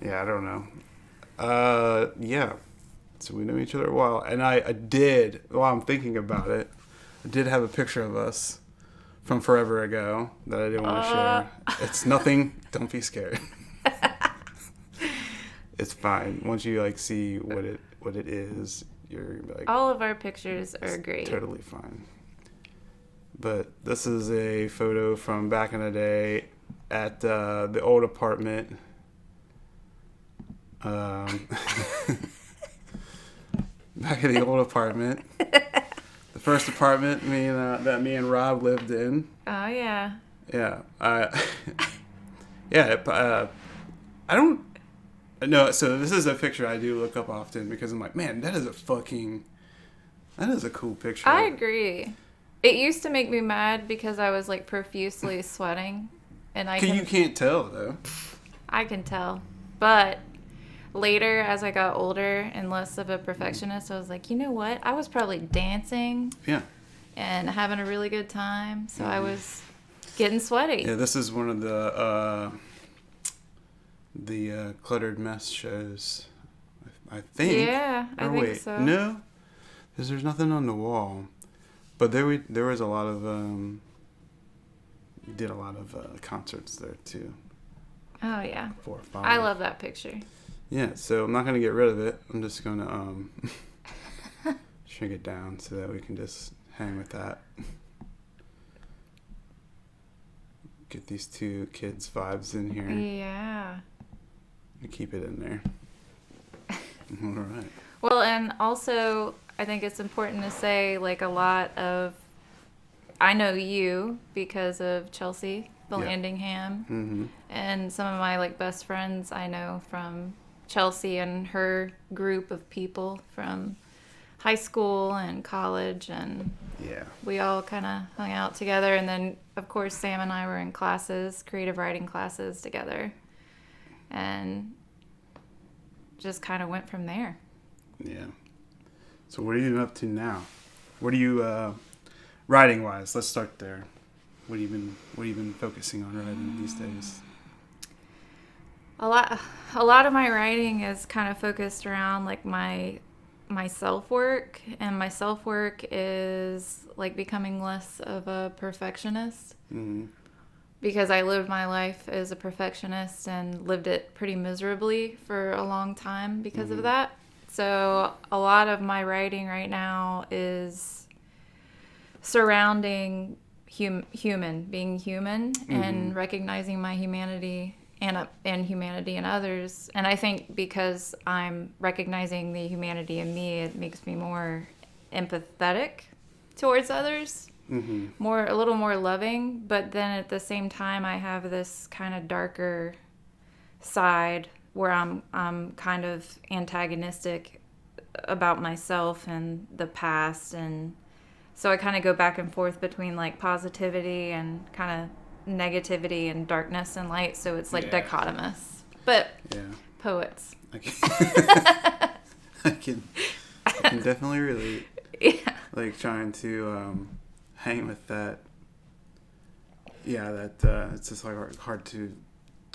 Yeah, I don't know. Yeah. So we know each other a while. And I did, while I'm thinking about it, I did have a picture of us from forever ago that I didn't want to share. It's nothing. Don't be scared. It's fine. Once you like see what it is, you're like, all of our pictures are great. Totally fine. But this is a photo from back in the day at the old apartment. Back in the old apartment. The first apartment that me and Rob lived in. Oh, yeah. Yeah. Yeah. I don't... No, so this is a picture I do look up often because I'm like, man, that is a cool picture. I agree. It used to make me mad because I was like profusely sweating, and You can't tell though. I can tell, but later as I got older and less of a perfectionist, I was like, you know what? I was probably dancing. Yeah. And having a really good time, so I was getting sweaty. Yeah, this is one of the cluttered mess shows, I think. Yeah, I think so. No, because there's nothing on the wall. But there was a lot of we did a lot of concerts there too. Oh yeah, 4 or 5. I love that picture. Yeah, so I'm not gonna get rid of it. I'm just gonna shrink it down so that we can just hang with that. Get these two kids' vibes in here. Yeah. And keep it in there. All right. Well, and also, I think it's important to say, like, I know you because of Chelsea Vallandingham. Mm-hmm. And some of my, like, best friends I know from Chelsea and her group of people from high school and college, and we all kind of hung out together. And then, of course, Sam and I were in classes, creative writing classes together, and just kind of went from there. Yeah. So what are you up to now? What are you writing wise? Let's start there. What have you been focusing on writing these days? A lot of my writing is kind of focused around like my self-work, and my self-work is like becoming less of a perfectionist. Mm-hmm. Because I lived my life as a perfectionist and lived it pretty miserably for a long time because of that. So a lot of my writing right now is surrounding being human, and recognizing my humanity and humanity in others. And I think because I'm recognizing the humanity in me, it makes me more empathetic towards others. Mm-hmm. A little more loving, but then at the same time I have this kind of darker side where I'm kind of antagonistic about myself and the past, and so I kind of go back and forth between like positivity and kind of negativity and darkness and light, so it's like dichotomous. But poets. I can definitely relate. Yeah. Like trying to hang with that. Yeah, it's just like hard to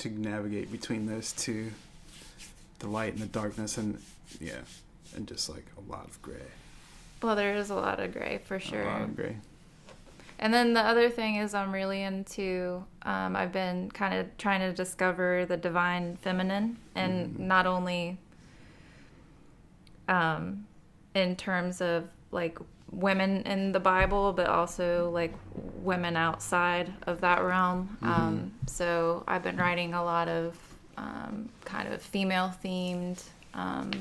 navigate between those two, the light and the darkness, and just like a lot of gray. Well, there is a lot of gray for sure. A lot of gray. And then the other thing is I'm really into, I've been kind of trying to discover the divine feminine, and not only in terms of like women in the Bible, but also like women outside of that realm. So I've been writing a lot of kind of female themed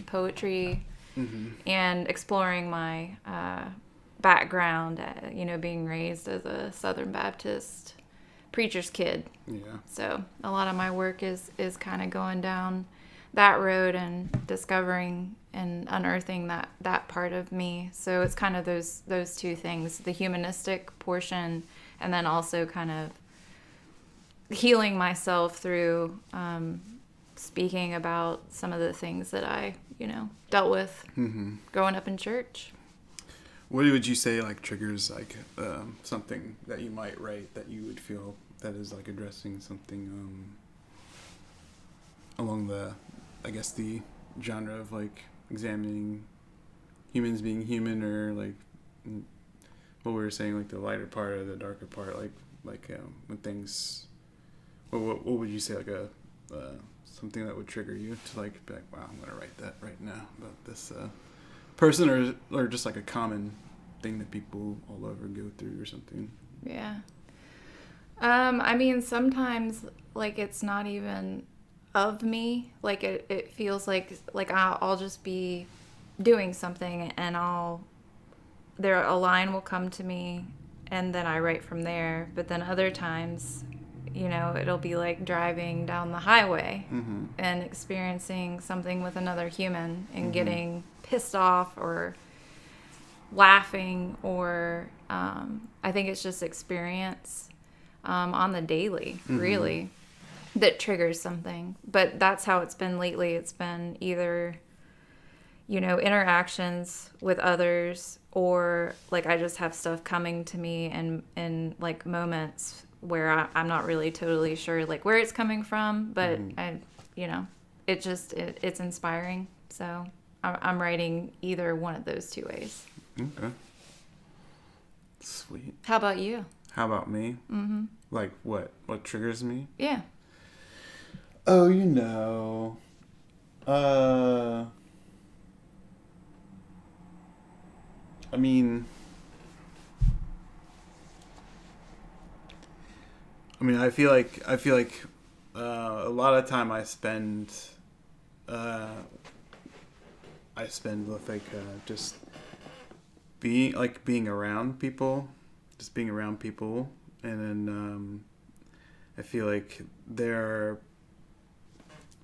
poetry, and exploring my background, being raised as a Southern Baptist preacher's kid. Yeah. So a lot of my work is kind of going down that road and discovering and unearthing that part of me. So it's kind of those two things, the humanistic portion, and then also kind of healing myself through speaking about some of the things that I, dealt with growing up in church. What would you say like triggers like something that you might write that you would feel that is like addressing something along I guess the genre of like examining humans being human, or like what we were saying, like the lighter part or the darker part, like when things. What would you say, like a something that would trigger you to like be like, wow, I'm gonna write that right now about this person, or just like a common thing that people all over go through or something. Yeah. I mean, sometimes like it's not even of me. Like it feels like I'll just be doing something and a line will come to me and then I write from there. But then other times, it'll be like driving down the highway and experiencing something with another human and getting pissed off or laughing, or I think it's just experience on the daily, really, that triggers something. But that's how it's been lately. It's been either, interactions with others, or like I just have stuff coming to me in like moments where I'm not really totally sure like where it's coming from, but it's inspiring. So I'm writing either one of those two ways. Okay. Sweet. How about you? How about me? Mm-hmm. Like what? What triggers me? Yeah. Oh, I mean, I feel like a lot of time I spend with like just being around people, and then I feel like there are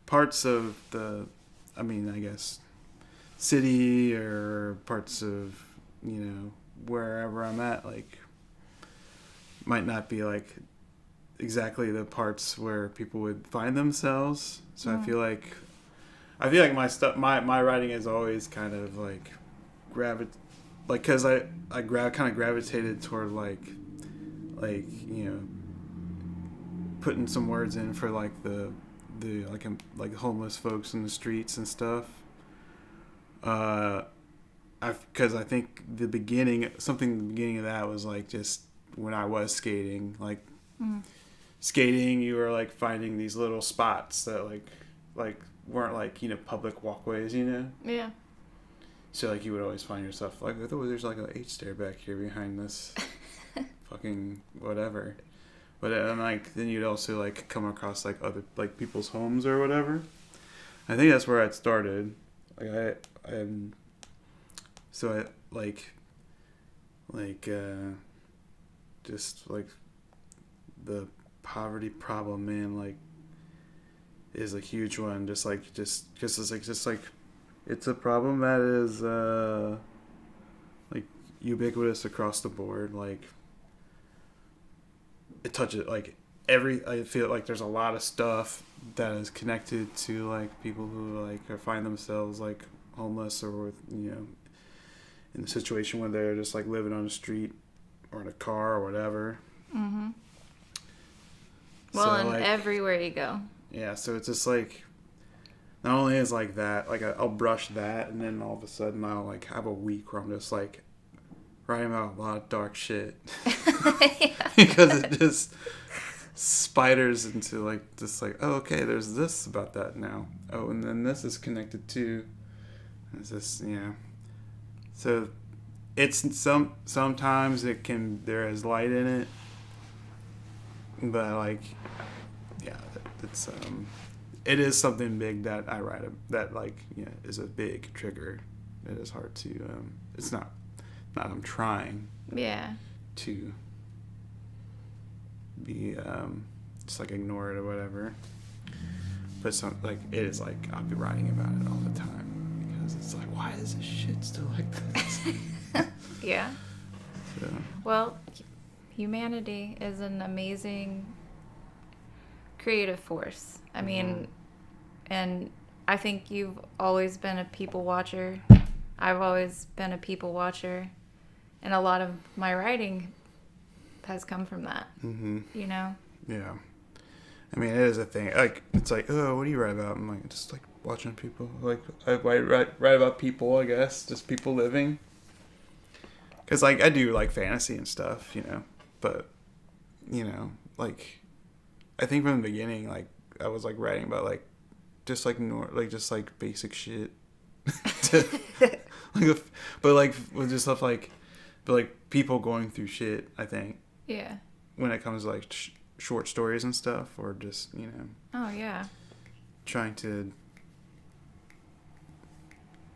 parts of the, I guess, city or parts of wherever I'm at, like might not be like exactly the parts where people would find themselves. So I feel like my stuff, my writing is always kind of like because I kind of gravitated toward like putting some words in for like the like homeless folks in the streets and stuff. Because I think the beginning of that was like just when I was skating, like skating, you were like finding these little spots that like weren't like public walkways, Yeah. So like you would always find yourself like, oh, there's like an H stair back here behind this fucking whatever. But then you'd also like come across like other like people's homes or whatever. I think that's where it started. Like so I just like the poverty problem, man, like is a huge one. Just because it's a problem that is like ubiquitous across the board. Like it touches like I feel like there's a lot of stuff that is connected to like people who like find themselves like homeless or with in a situation where they're just like living on the street or in a car or whatever. Well, so, and like, everywhere you go. Yeah, so it's just like not only is like that, like I'll brush that, and then all of a sudden I'll like have a week where I'm just like writing about a lot of dark shit because it just spiders into like just like, oh, okay, there's this about that now. Oh, and then this is connected to. It's just So it's sometimes there is light in it, but like it's it is something big that I write that like is a big trigger. It is hard to it's not I'm trying to be just like ignore it or whatever, but some like it is like I'll be writing about it all the time because it's like, why is this shit still like this? Yeah. So. Well, humanity is an amazing creative force. I mean, and I think you've always been a people watcher. I've always been a people watcher. And a lot of my writing has come from that. Yeah. I mean, it is a thing. Like, it's like, oh, what do you write about? I'm like, just like watching people. Like, I write about people, I guess. Just people living. Because, like, I do, like, fantasy and stuff, you know. But, you know, like, I think from the beginning, like, I was, like, writing about, like, just, like, just, like, basic shit. But, like, with just stuff, like, but, like, people going through shit, I think. Yeah. When it comes to, like, short stories and stuff, or just, you know. Oh, yeah. Trying to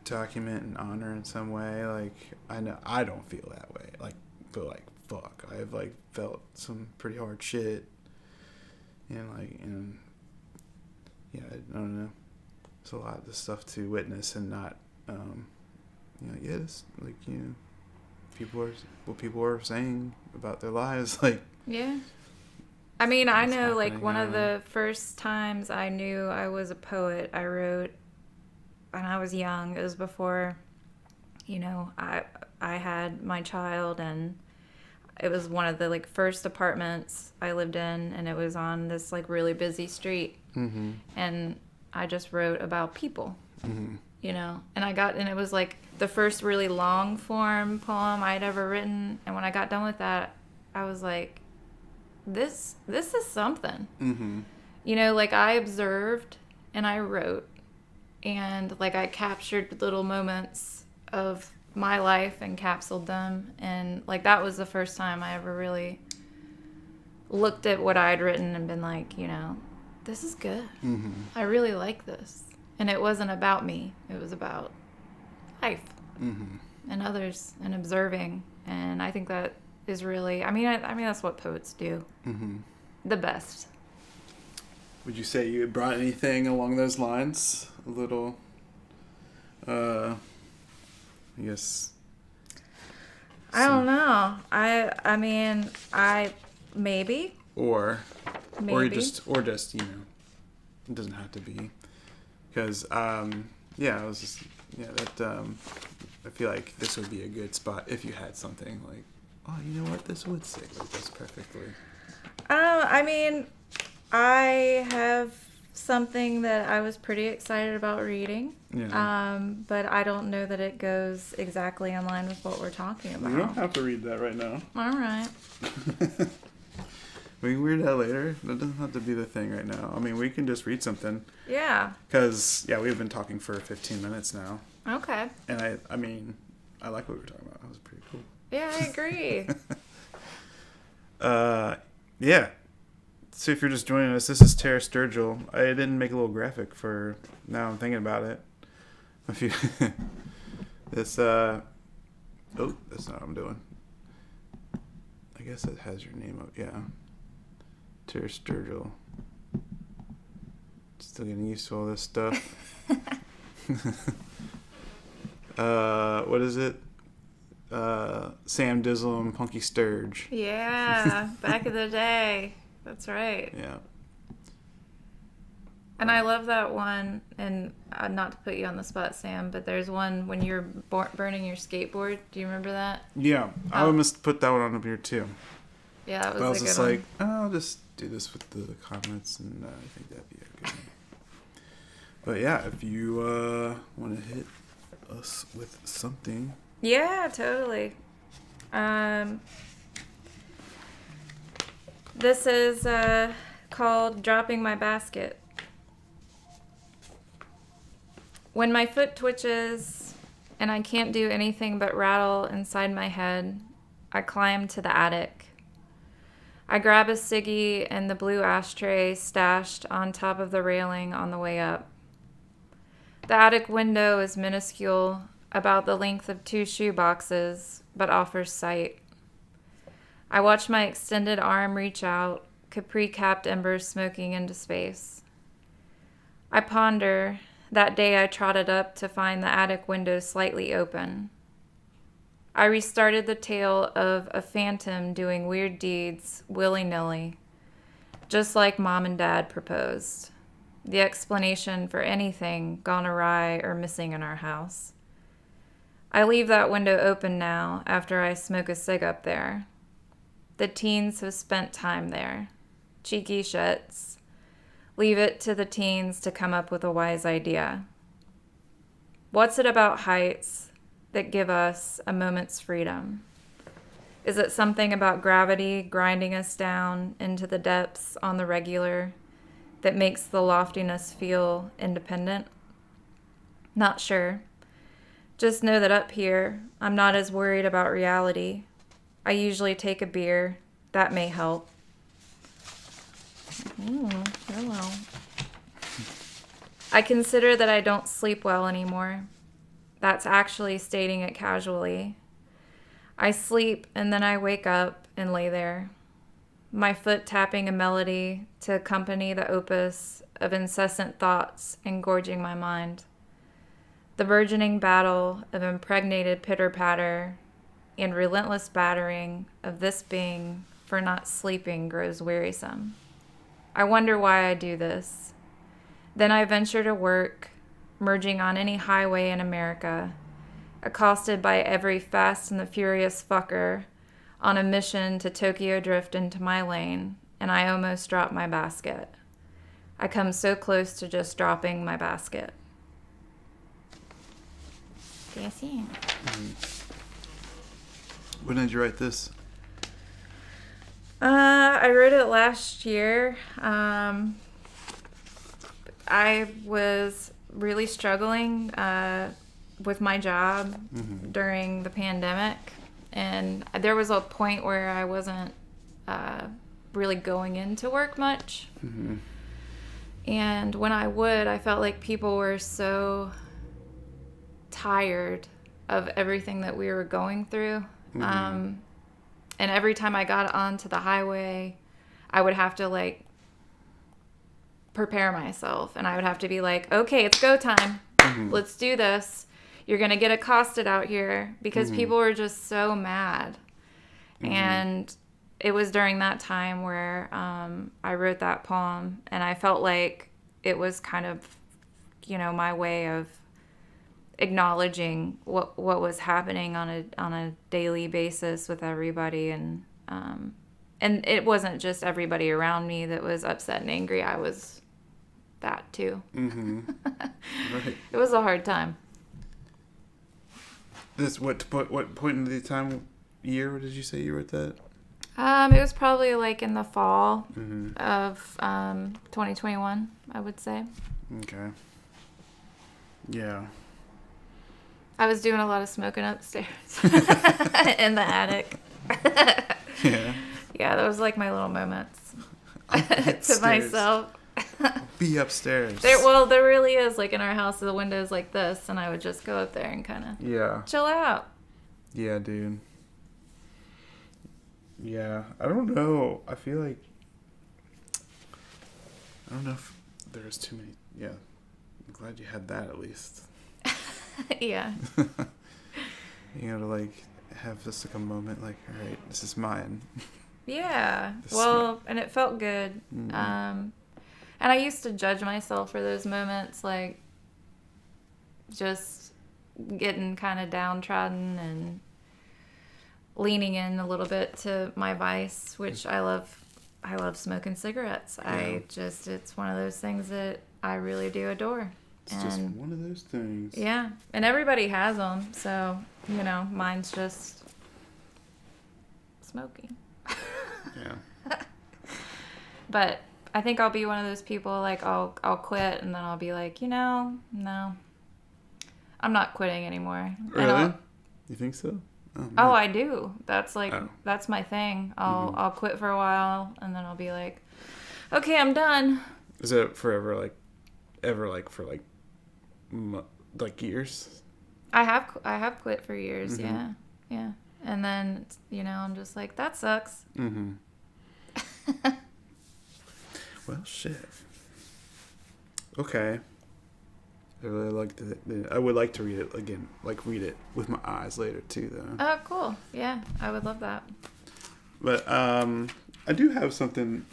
document and honor in some way. Like, I know I don't feel that way. Like, but, like, fuck. I've, like, felt some pretty hard shit. And, like, and, yeah, I don't know. It's a lot of stuff to witness and not, you know, yeah, it's, like, you know, people are saying about their lives, like. Yeah. I mean, I know, like, one of now. the first times I knew I was a poet, I wrote when I was young. It was before, you know, I had my child, and it was one of the, like, first apartments I lived in, and it was on this, like, really busy street. Mm-hmm. And I just wrote about people, Mm-hmm. you know, and it was, like, the first really long form poem I'd ever written. And when I got done with that, I was like, this is something. Mm-hmm. You know, like, I observed and I wrote, and, like, I captured little moments of my life and capsuled them, and, like, that was the first time I ever really looked at what I'd written and been like, you know, this is good. Mm-hmm. I really like this. And it wasn't about me. It was about life. Mm-hmm. And others, and observing. And I think that is really, I mean that's what poets do. Mm-hmm. The best. Would you say you brought anything along those lines? A little, I guess. I don't know. I mean, maybe. Or Maybe. or just, you know, it doesn't have to be. Because, yeah, I was just, yeah, that, I feel like this would be a good spot if you had something like, oh, you know what, this would sit like this perfectly. I mean, I have something that I was pretty excited about reading. Yeah. But I don't know that it goes exactly in line with what we're talking about. You don't have to read that right now. All right. We can read that later. That doesn't have to be the thing right now. I mean, we can just read something. Yeah. Because, yeah, we've been talking for 15 minutes now. Okay. And I mean, I like what we were talking about. That was pretty cool. Yeah, I agree. Yeah. So if you're just joining us, this is Tara Sturgill. I didn't make a little graphic for, now I'm thinking about it. If you, this, oh, that's not what I'm doing. I guess it has your name up, yeah. Tara Sturgill. Still getting used to all this stuff. What is it? Sam Dizzle and Punky Sturge. Yeah, back in the day. That's right. Yeah. And I love that one, and not to put you on the spot, Sam, but there's one when you're burning your skateboard. Do you remember that? Yeah, I almost put that one on up here too. Yeah, that was But I was a good just one. like, oh, I'll just do this with the comments, and I think that'd be a good one. But yeah, if you want to hit us with something. Yeah, totally. This is called Dropping My Basket. When my foot twitches and I can't do anything but rattle inside my head, I climb to the attic. I grab a ciggy and the blue ashtray stashed on top of the railing on the way up. The attic window is minuscule, about the length of 2 shoe boxes, but offers sight. I watch my extended arm reach out, capri-capped embers smoking into space. I ponder, that day I trotted up to find the attic window slightly open. I restarted the tale of a phantom doing weird deeds willy-nilly, just like Mom and Dad proposed. The explanation for anything gone awry or missing in our house. I leave that window open now after I smoke a cig up there. The teens have spent time there. Cheeky shits. Leave it to the teens to come up with a wise idea. What's it about heights that give us a moment's freedom? Is it something about gravity grinding us down into the depths on the regular that makes the loftiness feel independent? Not sure. Just know that up here, I'm not as worried about reality. I usually take a beer. That may help. Hello. I consider that I don't sleep well anymore. That's actually stating it casually. I sleep and then I wake up and lay there, my foot tapping a melody to accompany the opus of incessant thoughts engorging my mind. The burgeoning battle of impregnated pitter-patter and relentless battering of this being for not sleeping grows wearisome. I wonder why I do this. Then I venture to work, merging on any highway in America, accosted by every fast and the furious fucker on a mission to Tokyo drift into my lane, and I almost drop my basket. I come so close to just dropping my basket. When did you write this? I wrote it last year. I was really struggling with my job during the pandemic, and there was a point where I wasn't really going into work much. And when I would, I felt like people were so tired of everything that we were going through. And every time I got onto the highway, I would have to like prepare myself, and I would have to be like, okay, it's go time. Let's do this. You're going to get accosted out here, because people were just so mad. And it was during that time where I wrote that poem, and I felt like it was kind of, you know, my way of acknowledging what was happening on a daily basis with everybody, and it wasn't just everybody around me that was upset and angry. I was that too. Right. It was a hard time. This what point in the time year did you say you wrote that? It was probably like in the fall of 2021, I would say. Okay. Yeah. I was doing a lot of smoking upstairs in the attic. Yeah. Yeah, that was like my little moments to myself. Be upstairs. There really is, like in our house, the window's like this, and I would just go up there and kind of chill out. Yeah, dude. Yeah, I don't know. I feel like I don't know if there's too many. Yeah, I'm glad you had that at least. Yeah. You know, to like have this like a moment, like, all right, this is mine. Yeah. Well, and it felt good. And I used to judge myself for those moments, like just getting kind of downtrodden and leaning in a little bit to my vice, which I love. I love smoking cigarettes. Yeah. It's one of those things that I really do adore. It's just one of those things. Yeah. And everybody has them. So, you know, mine's just smoking. Yeah. But I think I'll be one of those people, like, I'll quit, and then I'll be like, you know, no, I'm not quitting anymore. Really? You think so? Oh, I do. That's like, that's my thing. I'll quit for a while, and then I'll be like, okay, I'm done. Is it forever, like, ever, like, for, like years? I have quit for years, yeah. And then, you know, I'm just like, that sucks. Well, shit. Okay. I really like I would like to read it again, like read it with my eyes later too, though. Oh, cool. Yeah, I would love that. But I do have something.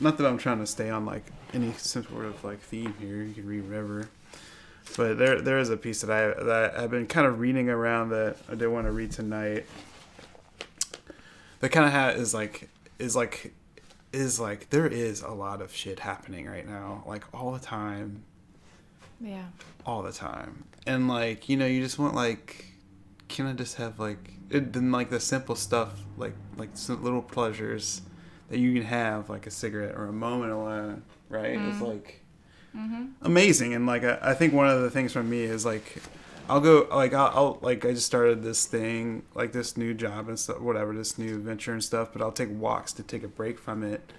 Not that I'm trying to stay on like any sort of like theme here. You can read whatever. But there is a piece that I've been kind of reading around that I did want to read tonight. That kind of is is like there is a lot of shit happening right now, like all the time. Yeah. All the time. And like, you know, you just want like, can I just have like, then like the simple stuff, like some little pleasures that you can have, like a cigarette or a moment alone, right? It's like amazing. And like, I think one of the things for me is like, I'll go, like, I'll like, I just started this thing, like this new job and stuff, whatever, this new venture and stuff, but I'll take walks to take a break from it.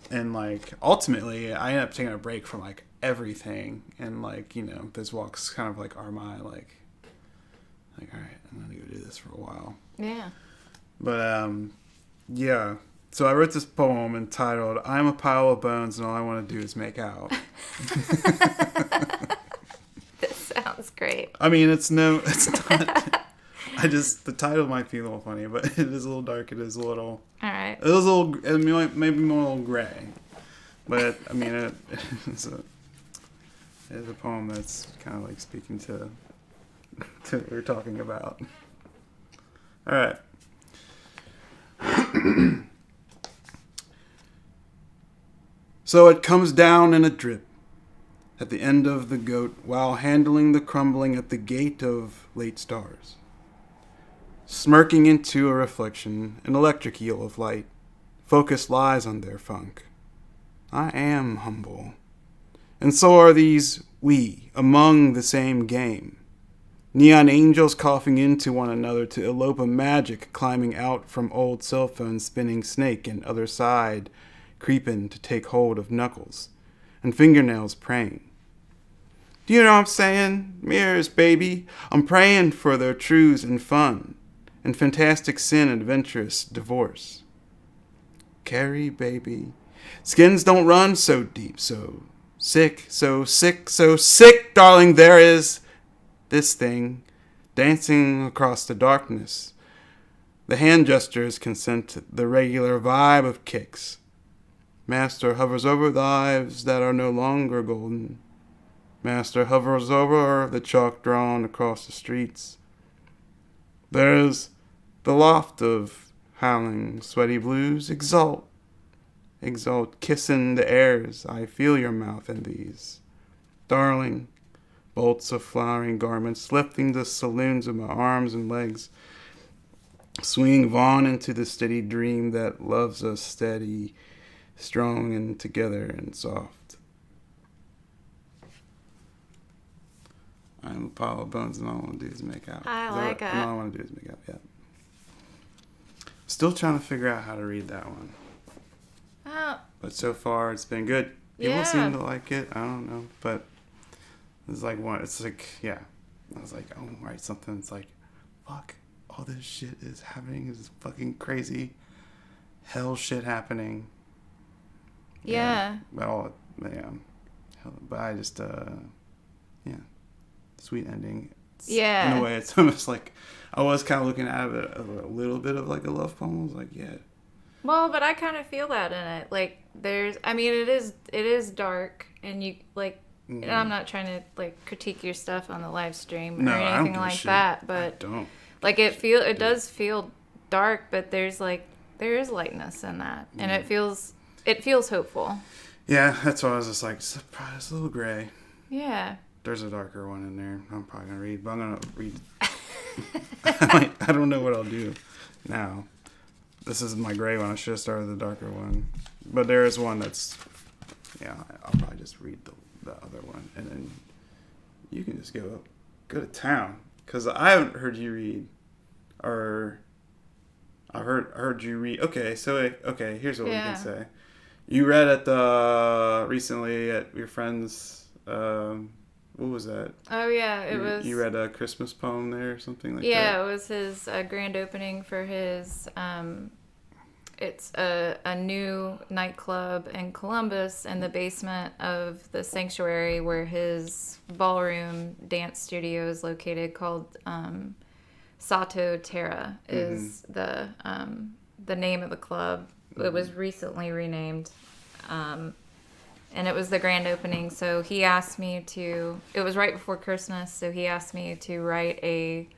And like, ultimately, I end up taking a break from like everything. And like, you know, those walks kind of like are my like, all right, I'm going to go do this for a while. Yeah. But, yeah. So I wrote this poem entitled, I'm a pile of bones and all I want to do is make out. This sounds great. I mean, it's not, the title might be a little funny, but it is a little dark. It is a little, All right. it was a little, maybe more a little gray. But, I mean, it's a poem that's kind of like speaking to what we're talking about. All right. So it comes down in a drip at the end of the goat while handling the crumbling at the gate of late stars. Smirking into a reflection, an electric eel of light, focus lies on their funk. I am humble. And so are these we among the same game. Neon angels coughing into one another to elope a magic climbing out from old cell phones spinning snake and other side creeping to take hold of knuckles and fingernails praying. Do you know what I'm saying? Mirrors, baby. I'm praying for their truths and fun and fantastic sin adventurous divorce. Carrie, baby. Skins don't run so deep, so sick, so sick, so sick, darling. There is this thing dancing across the darkness. The hand gestures consent the regular vibe of kicks. Master hovers over lives that are no longer golden. Master hovers over the chalk drawn across the streets. There's the loft of howling, sweaty blues. Exult, exult, kissing the airs. I feel your mouth in these. Darling, bolts of flowering garments lifting the saloons of my arms and legs. Swinging Vaughn into the steady dream that loves us steady, strong and together and soft. I'm a pile of bones and all I want to do is make out. I like it. And all I want to do is make out, yeah. Still trying to figure out how to read that one. Oh. But so far it's been good. People seem to like it. I don't know. But it's like one. It's like, yeah. I was like, oh, write something. It's like, fuck. All this shit is happening. This fucking crazy hell shit happening. Yeah. Well, yeah. But I just, yeah. Sweet ending. Yeah. In a way, it's almost like I was kind of looking at it a little bit of like a love poem. I was like, yeah. Well, but I kind of feel that in it. Like, it is dark, and you, like, and I'm not trying to, like, critique your stuff on the live stream or anything like that, but, I don't. Like, it does feel dark, but there is lightness in that, and it feels hopeful. Yeah, that's why I was just like, it's a little gray. Yeah. There's a darker one in there. I'm probably gonna read, but I'm gonna read. I don't know what I'll do now. This is my gray one. I should have started the darker one, but there is one that's, yeah. I'll probably just read the other one, and then you can just go to town. Cause I haven't heard you read, or I've heard you read. Okay, so here's what we can say. You read recently at your friend's. What was that? Oh yeah, it was. You read a Christmas poem there or something like that. Yeah, it was his grand opening for his. It's a new nightclub in Columbus in the basement of the sanctuary where his ballroom dance studio is located, called Sato Terra is the name of the club. It was recently renamed. And it was the grand opening, so he asked me to... It was right before Christmas, so he asked me to write a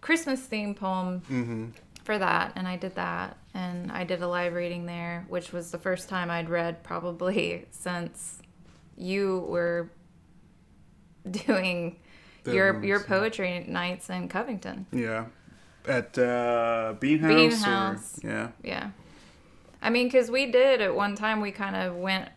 Christmas-themed poem for that, and I did that. and I did a live reading there, which was the first time I'd read probably since you were doing your poetry nights in Covington. Yeah. At Bean House? Bean House. Yeah. Yeah. I mean, because we did at one time, we kind of went,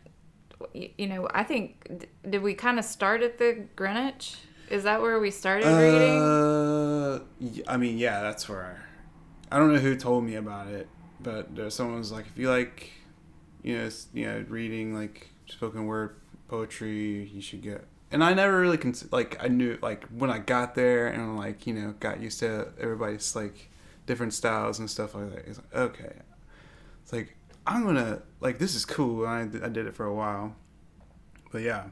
I think, did we kind of start at the Greenwich? Is that where we started reading? I mean, yeah, that's where I don't know who told me about it, but someone was like, if you like, reading like spoken word poetry, you should get. And I never really I knew like when I got there and like got used to everybody's like different styles and stuff like that. It's like, okay, it's like I'm gonna like this is cool. And I did it for a while, but yeah,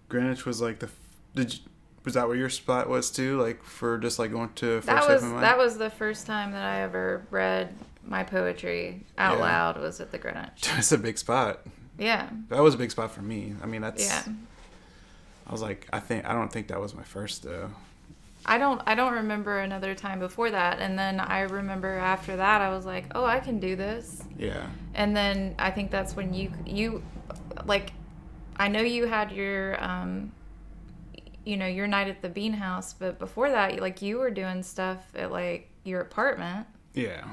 Greenwich was like was that where your spot was too? Like for just like going to first that was the first time that I ever read my poetry out loud was at the Greenwich. That's a big spot. Yeah, that was a big spot for me. I mean, that's yeah. I was like, I don't think that was my first though. I don't remember another time before that, and then I remember after that I was like, oh, I can do this. Yeah. And then I think that's when you like, I know you had your your night at the Bean House, but before that, like you were doing stuff at like your apartment. Yeah.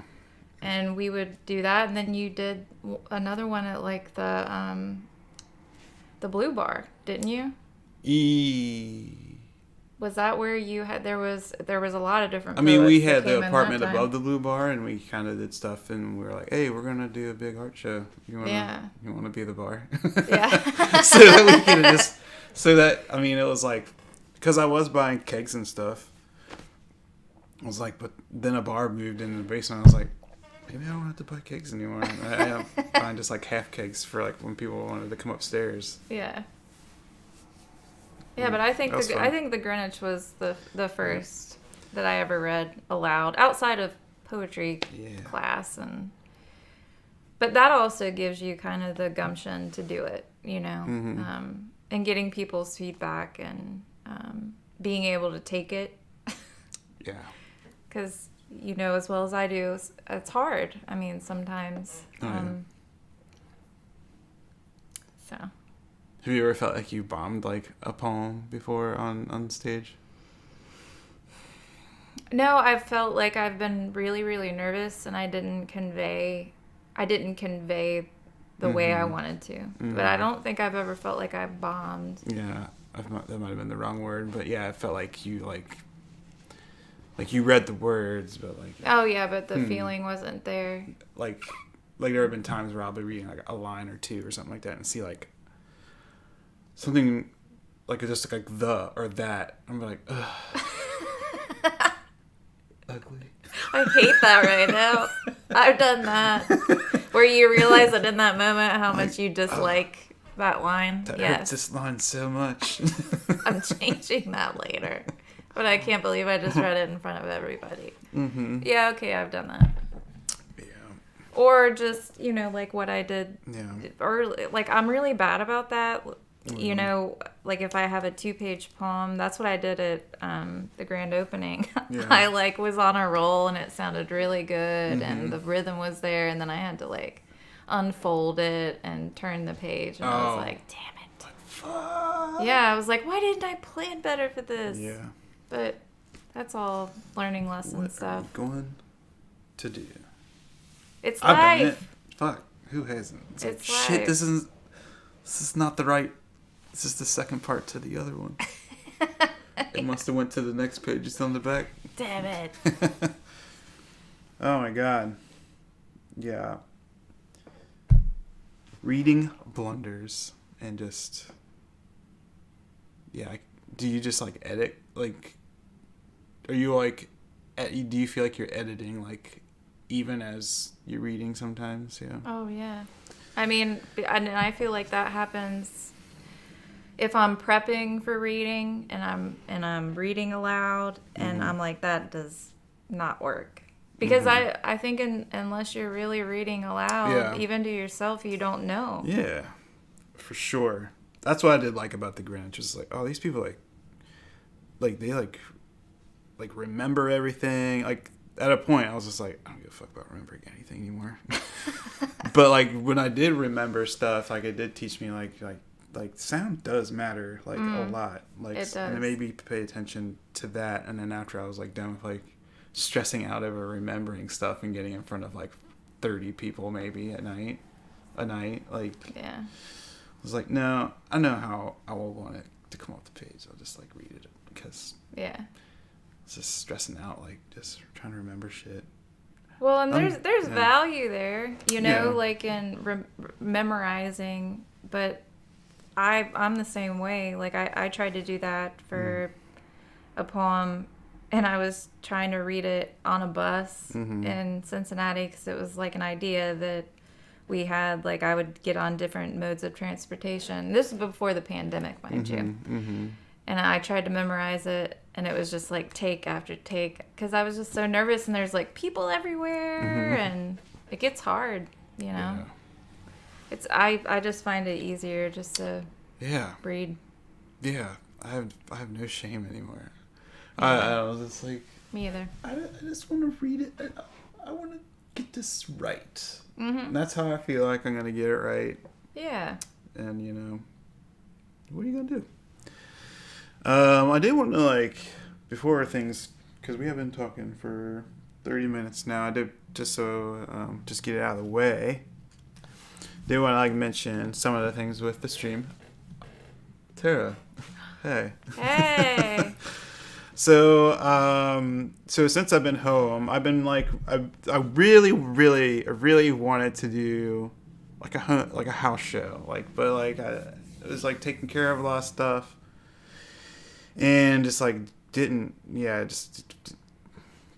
And we would do that, and then you did another one at like the Blue Bar, didn't you? Was that where you had there was a lot of different I mean, we had the apartment above the Blue Bar, and we kind of did stuff, and we were like, hey, we're gonna do a big art show. You wanna be the bar? Yeah. So that we could just I mean, it was like because I was buying kegs and stuff. I was like, but then a bar moved into the basement. I was like, maybe I don't have to buy kegs anymore. I am buying just like half kegs for like when people wanted to come upstairs. Yeah. Yeah, but I think the Greenwich was the first that I ever read aloud outside of poetry class, but that also gives you kind of the gumption to do it, and getting people's feedback and being able to take it. Yeah. Because as well as I do, it's hard. I mean, sometimes. So. Have you ever felt like you bombed like a poem before on stage? No, I've felt like I've been really, really nervous, and I didn't convey the way I wanted to. Mm-hmm. But I don't think I've ever felt like I bombed. Yeah, that might have been the wrong word, but yeah, I felt like you like you read the words, but like. Oh yeah, but the feeling wasn't there. Like there have been times where I'll be reading like a line or two or something like that, and see like. Something like just like the or that. I'm like, ugh. Ugly. I hate that right now. I've done that. Where you realize that in that moment how much you dislike that line. That hurts this line so much. I'm changing that later. But I can't believe I just read it in front of everybody. Mm-hmm. Yeah, okay, I've done that. Yeah. Or just, like what I did. Yeah. Or like I'm really bad about that. Like if I have a 2-page poem, that's what I did at the grand opening. Yeah. I was on a roll and it sounded really good and the rhythm was there, and then I had to unfold it and turn the page, and I was like, damn it. Fuck. Yeah, I was like, why didn't I plan better for this? Yeah. But that's all learning lesson stuff. What are you going to do? It's I've life. done it. Fuck. Who hasn't? It's like, life. Shit, this is not the right. This is the second part to the other one. It must have went to the next page. It's on the back. Damn it. Oh my god. Yeah. Reading blunders and just. Yeah. Do you just edit? Are you do you feel like you're editing even as you're reading sometimes? Yeah. Oh yeah. I mean, and I feel like that happens if I'm prepping for reading and I'm reading aloud and I'm like, that does not work. Because I think unless you're really reading aloud, even to yourself, you don't know. Yeah, for sure. That's what I did like about the Greenwich. It's like, oh, these people they remember everything. at a point I was just like, I don't give a fuck about remembering anything anymore. But like when I did remember stuff, like it did teach me like sound does matter like a lot. Like, it does. And it made me pay attention to that. And then after I was like done with like stressing out over remembering stuff and getting in front of like 30 people maybe a night, like yeah. I was like, no, I know how I will want it to come off the page. I'll just like read it because it's just stressing out, like just trying to remember shit. Well, and there's value there, like in memorizing, but I'm the same way. Like I tried to do that for a poem, and I was trying to read it on a bus in Cincinnati because it was like an idea that we had. Like I would get on different modes of transportation. This was before the pandemic, mind you. And I tried to memorize it, and it was just like take after take because I was just so nervous, and there's like people everywhere, and it gets hard, Yeah. It's I just find it easier just to read. Yeah, I have no shame anymore. I was just like, me either. I just want to read it. I want to get this right. And that's how I feel like I'm gonna get it right. Yeah. And what are you gonna do? I did want to like before things because we have been talking for 30 minutes now. I did just get it out of the way. Did want to like mention some of the things with the stream. Tara, hey. Hey. So since I've been home, I've been like I really wanted to do like a house show, but I was like taking care of a lot of stuff, and just like just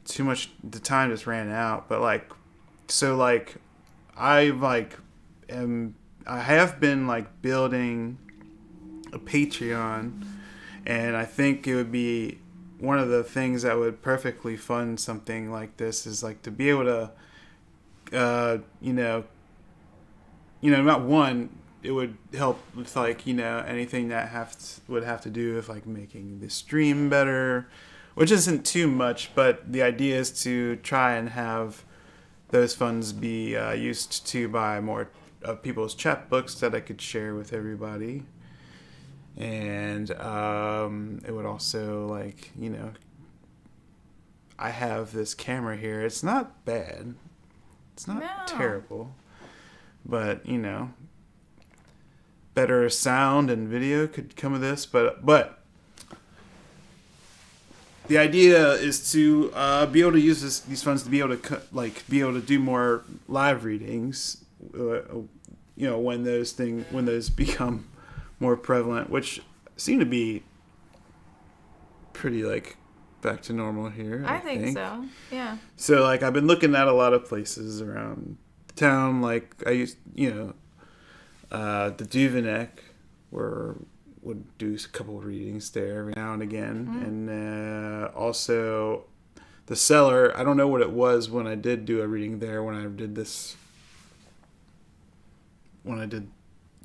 too much. The time just ran out, but I have been like building a Patreon, and I think it would be one of the things that would perfectly fund something like this is like to be able to, not one, it would help with like, anything that would have to do with like making the stream better, which isn't too much, but the idea is to try and have those funds be used to buy more of people's chapbooks that I could share with everybody. And it would also like, I have this camera here. It's not bad. It's not terrible. But, better sound and video could come of this. But the idea is to be able to use these funds to be able to do more live readings. When those become more prevalent, which seem to be pretty like back to normal here. I think so. Yeah. So like I've been looking at a lot of places around town. Like I used, the Duveneck would do a couple of readings there every now and again, and also the Cellar. I don't know what it was when I did do a reading there. When I did this.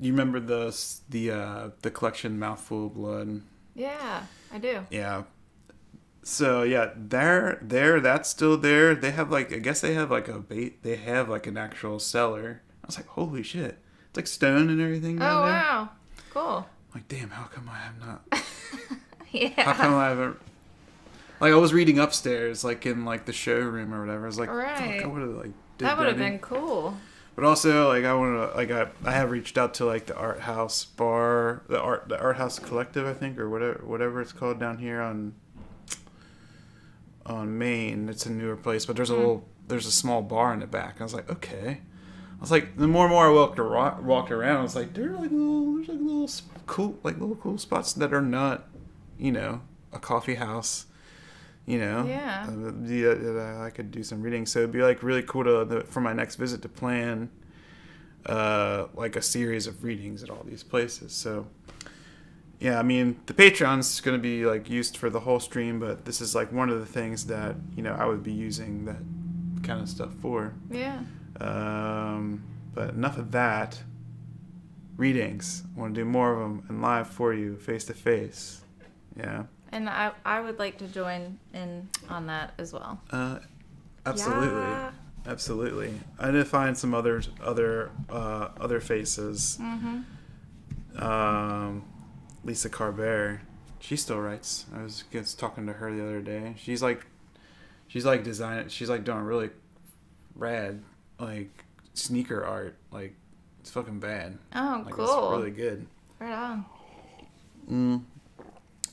You remember the collection Mouthful of Blood? Yeah, I do. Yeah. So yeah, that's still there. They have like they have like an actual cellar. I was like, holy shit. It's like stone and everything down there. Wow. Cool. I'm like, damn, how come I have not Yeah. How come I haven't like I was reading upstairs, like in like the showroom or whatever. I was like, right. Fuck, I would have like that would have been cool. But also, like, I want to, I have reached out to, like, the Art House Bar, the Art House Collective, I think, or whatever it's called down here on Main. It's a newer place, but there's a small bar in the back. I was like, okay. I was like, the more and more I walked around, I was like, there's little cool spots that are not, a coffee house. Yeah. I could do some reading. So it'd be like really cool for my next visit to plan like a series of readings at all these places. So yeah, I mean the Patreon's going to be like used for the whole stream, but this is like one of the things that I would be using that kind of stuff for. Yeah. But enough of that. Readings. I want to do more of them and live for you, face to face. Yeah. And I would like to join in on that as well. Absolutely. Yeah. Absolutely. I did find some other faces. Lisa Carber, she still writes. I was just talking to her the other day. She's like designing. She's like doing really rad like sneaker art. Like it's fucking bad. Oh, like, cool. It's really good. Right on.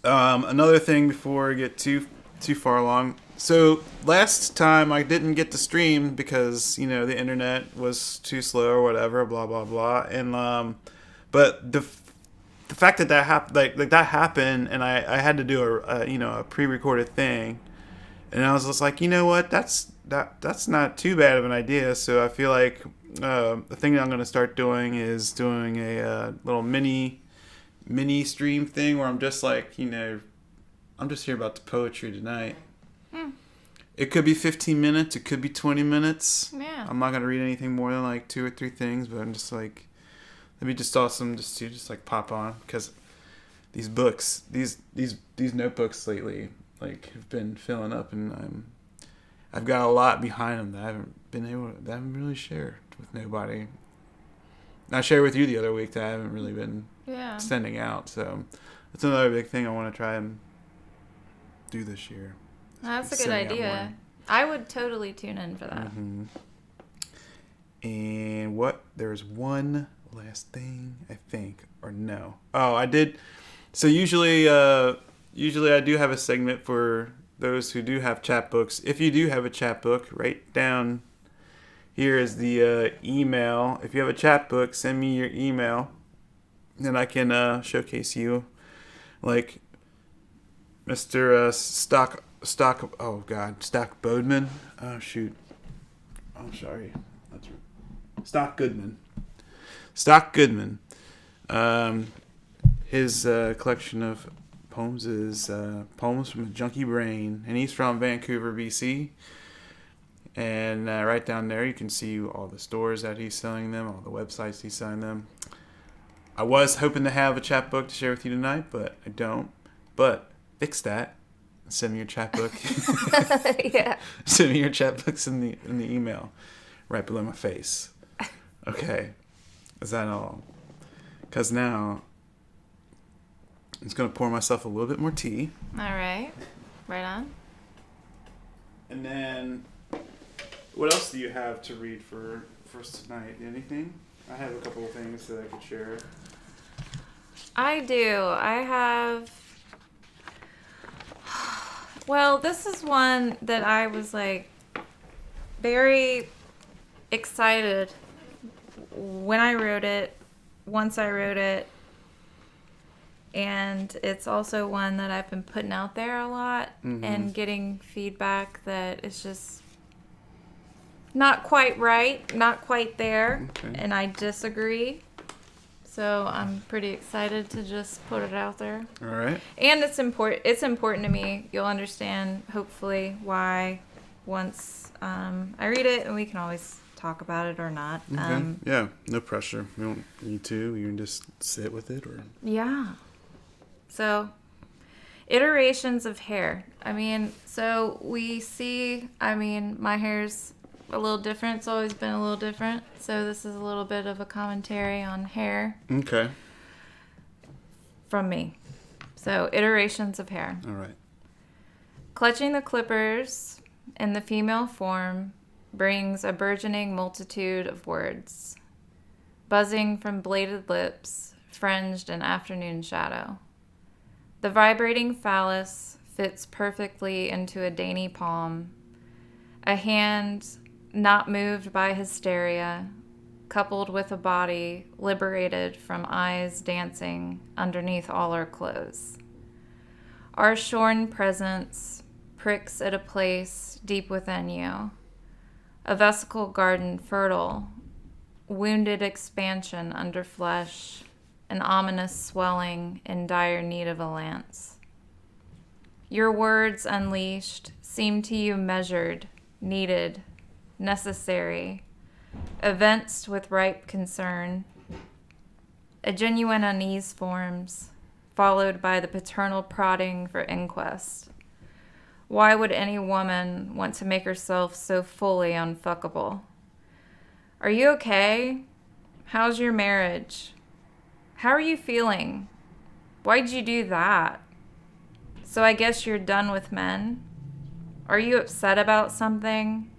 Another thing before I get too far along. So last time I didn't get to stream because the internet was too slow or whatever. Blah blah blah. And but the fact that happened, like that happened, and I had to do a pre-recorded thing, and I was just like, you know what, that's not too bad of an idea. So I feel like the thing that I'm going to start doing is doing a little mini stream thing where I'm just like, I'm just here about the poetry tonight. It could be 15 minutes. It could be 20 minutes. Yeah. I'm not going to read anything more than like 2 or 3 things, but I'm just like, it'd be just awesome just to like pop on, because these books, these notebooks lately, like have been filling up, and I've got a lot behind them that I haven't really shared with nobody. I shared with you the other week that I haven't really been sending out. So that's another big thing I want to try and do this year. That's a good idea. I would totally tune in for that. Mm-hmm. And there's one last thing, I think, or no. Oh, I did. So usually I do have a segment for those who do have chapbooks. If you do have a chapbook, write down, here is the email. If you have a chapbook, send me your email, and I can showcase you, like Mr. Stock Bodman. Oh shoot. I'm sorry. That's Stock Goodman. His collection of poems is Poems from a Junkie Brain, and he's from Vancouver, BC. And right down there, you can see all the stores that he's selling them, all the websites he's selling them. I was hoping to have a chapbook to share with you tonight, but I don't. But fix that. Send me your chapbook. Yeah. Send me your chapbooks in the email, right below my face. Okay. Is that all? Because now I'm just going to pour myself a little bit more tea. All right. Right on. And then, what else do you have to read for us tonight? Anything? I have a couple of things that I could share. I do. I have... Well, this is one that I was like very excited when I wrote it, once I wrote it. And it's also one that I've been putting out there a lot and getting feedback that it's just not quite right, not quite there. Okay. And I disagree. So I'm pretty excited to just put it out there. All right. And it's important to me. You'll understand, hopefully, why once I read it, and we can always talk about it or not. Okay. Yeah, no pressure. You don't need to. You can just sit with it. Yeah. So, iterations of hair. So we see, my hair's a little different. It's always been a little different. So this is a little bit of a commentary on hair. Okay. From me. So, iterations of hair. All right. Clutching the clippers in the female form brings a burgeoning multitude of words. Buzzing from bladed lips, fringed in afternoon shadow. The vibrating phallus fits perfectly into a dainty palm. A hand not moved by hysteria, coupled with a body liberated from eyes dancing underneath all our clothes. Our shorn presence pricks at a place deep within you, a vesicle garden fertile, wounded expansion under flesh, an ominous swelling in dire need of a lance. Your words unleashed seem to you measured, needed, necessary, evinced with ripe concern. A genuine unease forms, followed by the paternal prodding for inquest. Why would any woman want to make herself so fully unfuckable? Are you okay? How's your marriage? How are you feeling? Why'd you do that? So I guess you're done with men? Are you upset about something?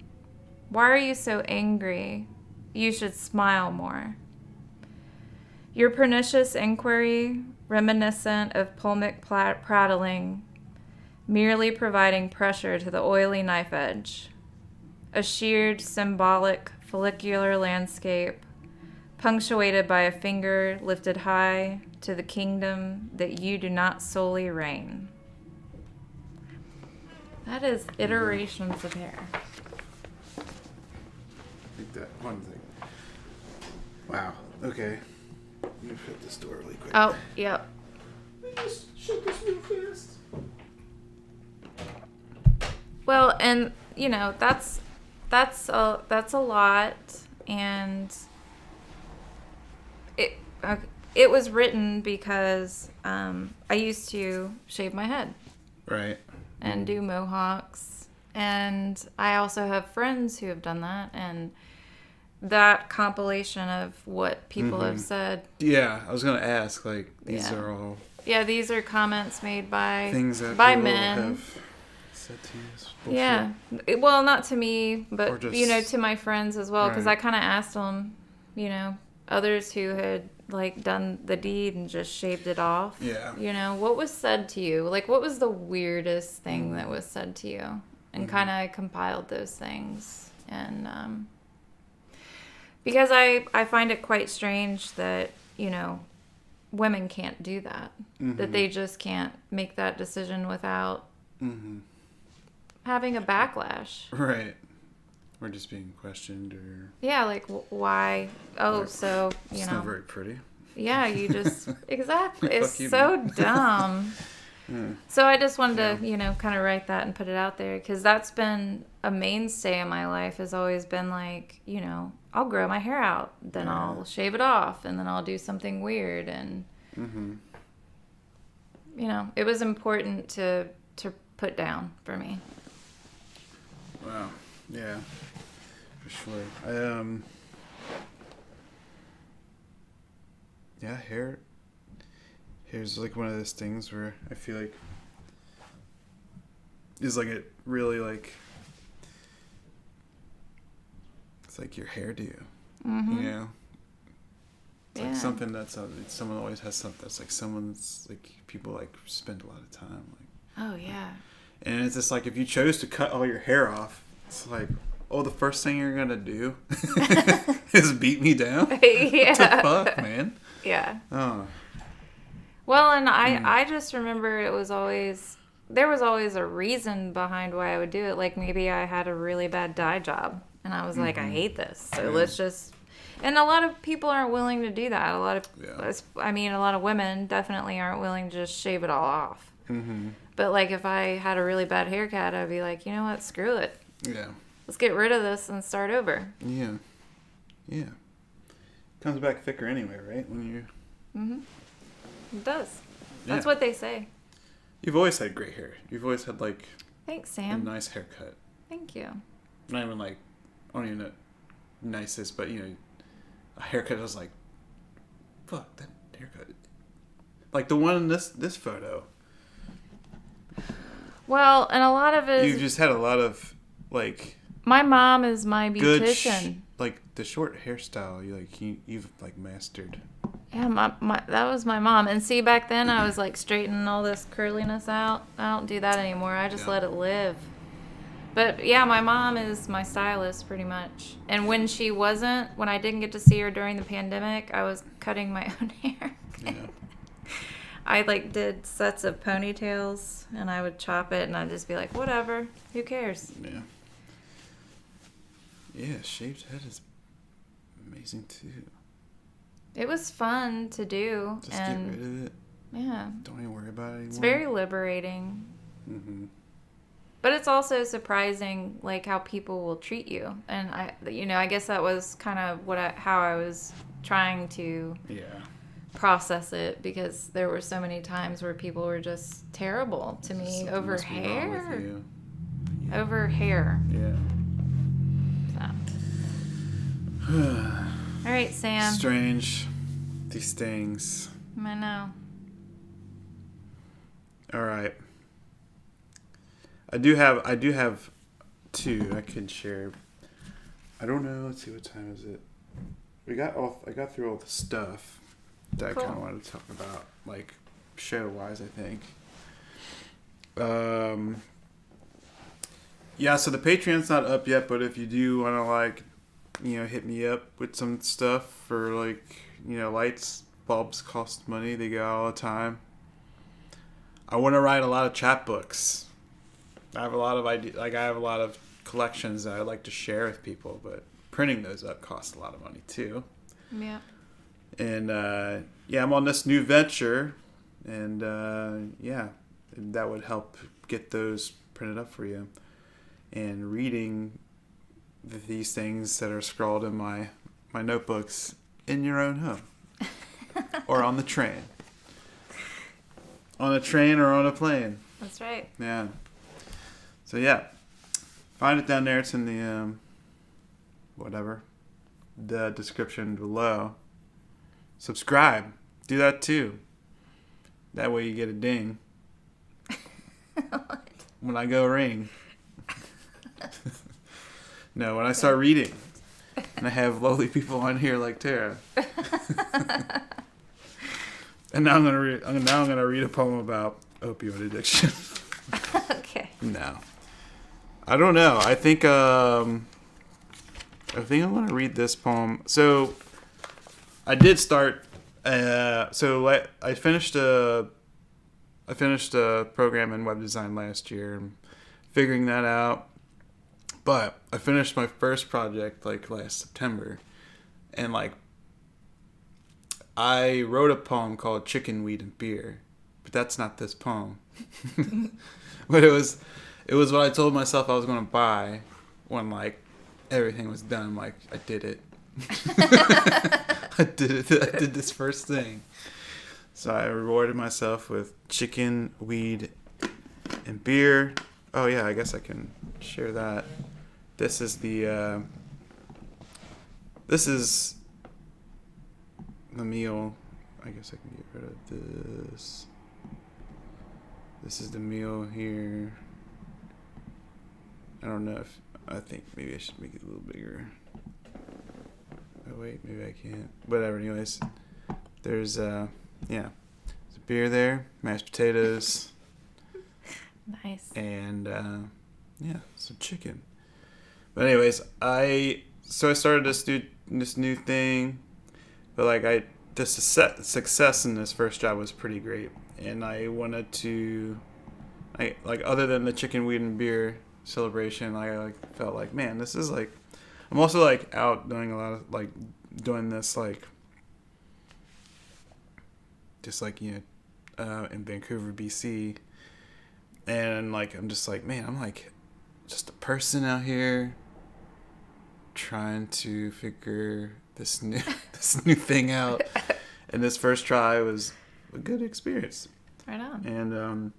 Why are you so angry? You should smile more. Your pernicious inquiry, reminiscent of pulmic prattling, merely providing pressure to the oily knife edge. A sheared, symbolic, follicular landscape, punctuated by a finger lifted high to the kingdom that you do not solely reign. That is iterations of hair. I think that one thing. Wow. Okay. Let me shut this door really quick. Oh, yep. Just shut this real fast. Well, and you know that's a lot, and it was written because I used to shave my head. Right. And do mohawks, and I also have friends who have done that, and that compilation of what people have said. Yeah, I was gonna ask. Like, these are all these are comments made by things that by people men. have said to you. Is bullshit. Yeah, well, not to me, but just, to my friends as well, because I right. kind of asked them, others who had like done the deed and just shaved it off. Yeah. What was said to you? Like, what was the weirdest thing that was said to you? And kind of compiled those things. And because I find it quite strange that, women can't do that. That they just can't make that decision without having a backlash. Right. Or just being questioned, or yeah, like why? Oh, so it's not very pretty. Yeah, you just exactly. It's you, so man. dumb. So I just wanted to, kind of write that and put it out there, because that's been a mainstay in my life. Has always been like, I'll grow my hair out, then I'll shave it off, and then I'll do something weird, and it was important to put down for me. Wow. Yeah. For sure. Yeah, hair's like one of those things where I feel like is like it really like it's like your hairdo. It's like something that's someone always has something that's like someone's like people like spend a lot of time like. Oh yeah. And it's just like if you chose to cut all your hair off, it's like, oh, the first thing you're gonna do is beat me down? Yeah. What the fuck, man? Yeah. Oh. Well, and I just remember there was always a reason behind why I would do it. Like maybe I had a really bad dye job, and I was like, I hate this, so let's just. And a lot of people aren't willing to do that. A lot of women definitely aren't willing to just shave it all off. But like if I had a really bad haircut, I'd be like, you know what, screw it. Yeah. Let's get rid of this and start over. Yeah. Yeah. Comes back thicker anyway, right? When you. It does. That's what they say. You've always had great hair. You've always had like. Thanks, Sam. A nice haircut. Thank you. Not even like, I don't even know nicest, but a haircut. I was like, fuck that haircut. Like the one in this photo. Well, and a lot of it. You just had a lot of like. My mom is my beautician. Like the short hairstyle, you've like mastered. Yeah, my that was my mom. And see, back then I was like straightening all this curliness out. I don't do that anymore. I just let it live. But yeah, my mom is my stylist pretty much. And when I didn't get to see her during the pandemic, I was cutting my own hair. Yeah. I like did sets of ponytails, and I would chop it, and I'd just be like, whatever, who cares? Yeah. Yeah, shaved head is amazing too. It was fun to do. Just get rid of it. Yeah. Don't even worry about it anymore. It's very liberating. But it's also surprising, like, how people will treat you. And I guess that was kind of how I was trying to process it, because there were so many times where people were just terrible to me over hair. over hair. Yeah. So. All right, Sam. Strange. These things. I know. All right. I do have two I could share. I don't know. Let's see, what time is it? I got through all the stuff that Cool. I kind of wanted to talk about, like show wise, I think. Yeah, so the Patreon's not up yet, but if you do want to, like, hit me up with some stuff for, like, lights, bulbs cost money. They go all the time. I want to write a lot of chapbooks. I have a lot of ideas. Like, I have a lot of collections that I'd like to share with people, but printing those up costs a lot of money too. Yeah. And I'm on this new venture, and that would help get those printed up for you. And reading these things that are scrawled in my notebooks in your own home, or on the train, or on a plane. That's right. Yeah. So yeah, find it down there. It's in the the description below. Subscribe. Do that too. That way you get a ding when I go ring. No, when I start reading, and I have lovely people on here like Tara. And now I'm gonna read a poem about opioid addiction. Okay. No, I don't know. I think I'm gonna read this poem. So I did start. I finished a program in web design last year, and figuring that out. But I finished my first project like last September, and like I wrote a poem called "Chicken, Weed, and Beer," but that's not this poem. But it was what I told myself I was going to buy when like everything was done. Like, I did it. I did it. I did this first thing. So I rewarded myself with chicken, weed, and beer. Oh yeah, I guess I can share that. This is the meal. I guess I can get rid of this. This is the meal here. I think maybe I should make it a little bigger. Oh wait, maybe I can't. Whatever, anyways. There's there's a beer there, mashed potatoes. Nice. And some chicken. But anyways, I started this new thing, but like the success in this first job was pretty great, and I wanted to, other than the chicken, weed, and beer celebration, I felt like, man, this is like, I'm also like out doing a lot of like doing this like, just like in Vancouver, BC, and like I'm just like, man, I'm like just a person out here trying to figure this new thing out, and this first try was a good experience. Right on. And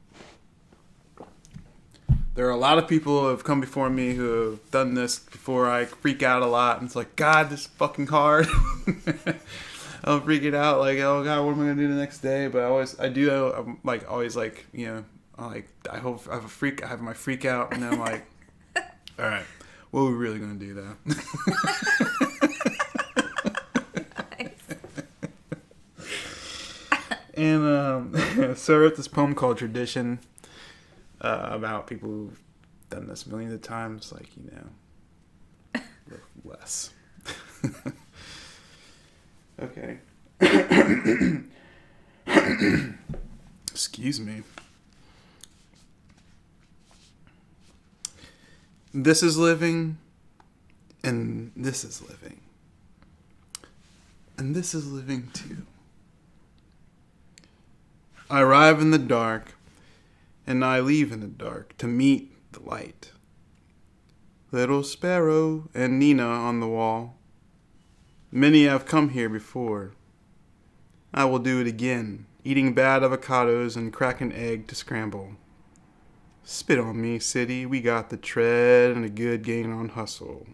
there are a lot of people who have come before me who have done this before. I freak out a lot, and it's like, God, this is fucking hard. I'm freaking out, like, oh God, what am I gonna do the next day? But I'm like always like, I have my freak out, and then I'm like, all right, what are we really gonna do though? And so I wrote this poem called Tradition, about people who've done this millions of times, like, less. Okay. Excuse me. This is living, and this is living. And this is living too. I arrive in the dark, and I leave in the dark to meet the light. Little sparrow and Nina on the wall. Many have come here before. I will do it again, eating bad avocados and crack an egg to scramble. Spit on me, city, we got the tread and a good gain on hustle.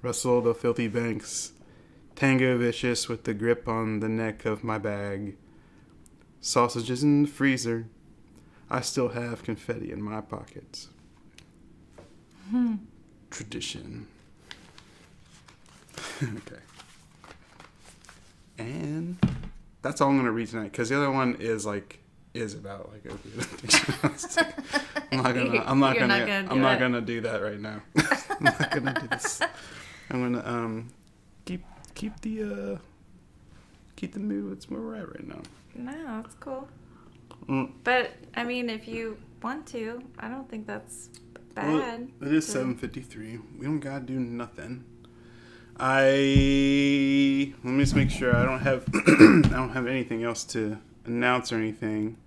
Rustle the filthy banks, tango vicious with the grip on the neck of my bag. Sausages in the freezer, I still have confetti in my pockets. Tradition. Okay. And that's all I'm going to read tonight, because the other one is about like opioid addiction. I'm not gonna do that right now. I'm not gonna do this. I'm gonna keep the mood. It's where we're at right now. No, that's cool. But I mean, if you want to, I don't think that's bad. Well, it is 7:53. We don't gotta do nothing. Let me just make sure I don't have I don't have anything else to announce or anything.